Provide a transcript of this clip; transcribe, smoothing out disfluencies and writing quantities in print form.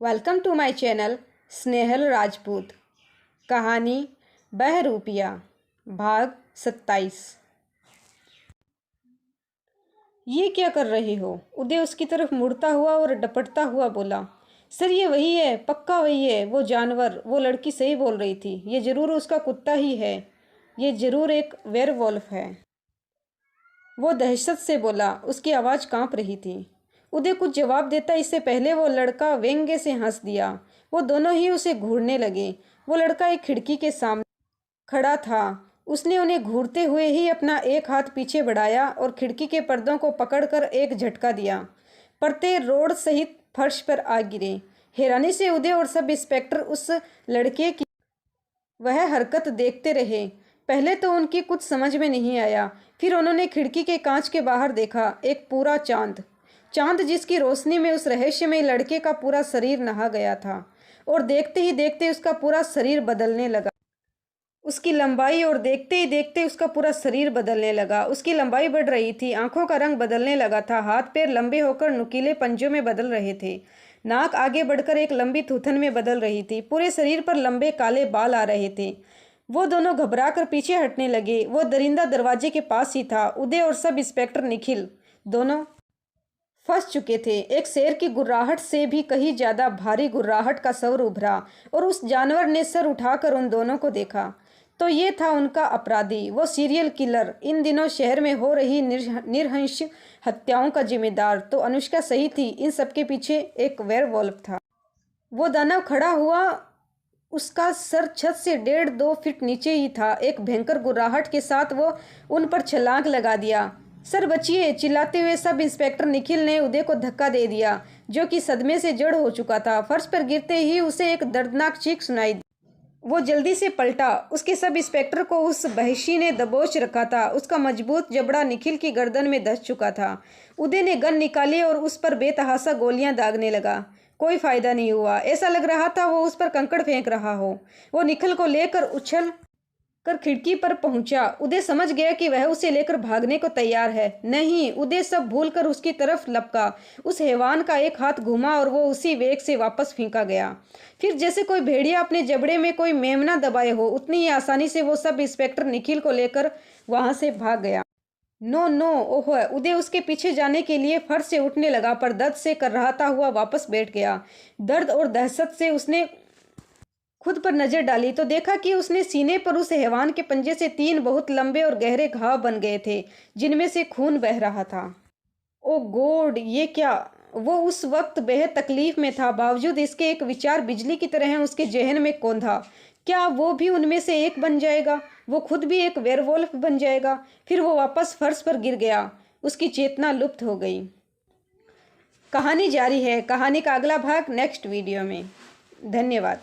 Welcome to my channel Snehal Rajput. कहानी बहरूपिया भाग 27। ये क्या कर रहे हो? उदय उसकी तरफ मुड़ता हुआ और डपटता हुआ बोला। सर ये वही है, पक्का वही है, वो जानवर। वो लड़की सही बोल रही थी, ये जरूर उसका कुत्ता ही है, ये जरूर एक वेयरवुल्फ है। वो दहशत से बोला, उसकी आवाज़ कांप रही थी। उदय कुछ जवाब देता इससे पहले वो लड़का व्यंग्य से हंस दिया। वो दोनों ही उसे घूरने लगे। वो लड़का एक खिड़की के सामने खड़ा था। उसने उन्हें घूरते हुए ही अपना एक हाथ पीछे बढ़ाया और खिड़की के पर्दों को पकड़कर एक झटका दिया। पर्दे रोड सहित फर्श पर आ गिरे। हैरानी से उदय और सब इंस्पेक्टर उस लड़के की वह हरकत देखते रहे। पहले तो उनकी कुछ समझ में नहीं आया, फिर उन्होंने खिड़की के कांच के बाहर देखा। एक पूरा चांद चांद जिसकी रोशनी में उस रहस्यमय लड़के का पूरा शरीर नहा गया था और देखते ही देखते उसका पूरा शरीर बदलने लगा। उसकी लंबाई और देखते ही देखते उसका पूरा शरीर बदलने लगा। उसकी लंबाई बढ़ रही थी, आंखों का रंग बदलने लगा था, हाथ पैर लंबे होकर नुकीले पंजों में बदल रहे थे, नाक आगे बढ़कर एक लंबी थूथन में बदल रही थी, पूरे शरीर पर लंबे काले बाल आ रहे थे। वो दोनों घबराकर पीछे हटने लगे। वो दरिंदा दरवाजे के पास ही था। उदय और सब इंस्पेक्टर निखिल दोनों फंस चुके थे। एक शेर की गुर्राहट से भी कहीं ज्यादा भारी गुर्राहट का स्वर उभरा और उस जानवर ने सर उठाकर उन दोनों को देखा। तो ये था उनका अपराधी, वो सीरियल किलर, इन दिनों शहर में हो रही निर्हंस हत्याओं का जिम्मेदार। तो अनुष्का सही थी, इन सबके पीछे एक वेयरवुल्फ था। वो दानव खड़ा हुआ, उसका सर छत से 1.5-2 फीट नीचे ही था। एक भयंकर गुर्राहट के साथ वो उन पर छलांग लगा दिया। सर बचिए, चिल्लाते हुए सब इंस्पेक्टर निखिल ने उदय को धक्का दे दिया, जो कि सदमे से जड़ हो चुका था। फर्श पर गिरते ही उसे एक दर्दनाक चीख सुनाई दी। वो जल्दी से पलटा। उसके सब इंस्पेक्टर को उस बहशी ने दबोच रखा था। उसका मजबूत जबड़ा निखिल की गर्दन में धंस चुका था। उदय ने गन निकाली और उस पर बेतहाशा गोलियां दागने लगा। कोई फायदा नहीं हुआ। ऐसा लग रहा था वो उस पर कंकड़ फेंक रहा हो। वो निखिल को लेकर उछल कर खिड़की पर पहुंचा। उदय समझ गया कि वह उसे लेकर भागने को तैयार है। नहीं, उदय सब भूलकर उसकी तरफ लपका। उस हैवान का एक हाथ घूमा और वो उसी वेग से वापस फेंका गया। फिर जैसे कोई भेड़िया अपने जबड़े में कोई मेमना दबाए हो, उतनी ही आसानी से वो सब इंस्पेक्टर निखिल को लेकर वहां से भाग गया। नो नो, ओह! उदय उसके पीछे जाने के लिए फर्श से उठने लगा, पर दर्द से कर्राता हुआ वापस बैठ गया। दर्द और दहशत से उसने खुद पर नजर डाली तो देखा कि उसने सीने पर उस हैवान के पंजे से 3 बहुत लंबे और गहरे घाव बन गए थे, जिनमें से खून बह रहा था। ओ गॉड, ये क्या? वो उस वक्त बेहद तकलीफ में था। बावजूद इसके एक विचार बिजली की तरह उसके जहन में कौंधा। क्या वो भी उनमें से एक बन जाएगा? वो खुद भी एक वेयरवुल्फ बन जाएगा? फिर वो वापस फर्श पर गिर गया। उसकी चेतना लुप्त हो गई। कहानी जारी है। कहानी का अगला भाग नेक्स्ट वीडियो में। धन्यवाद।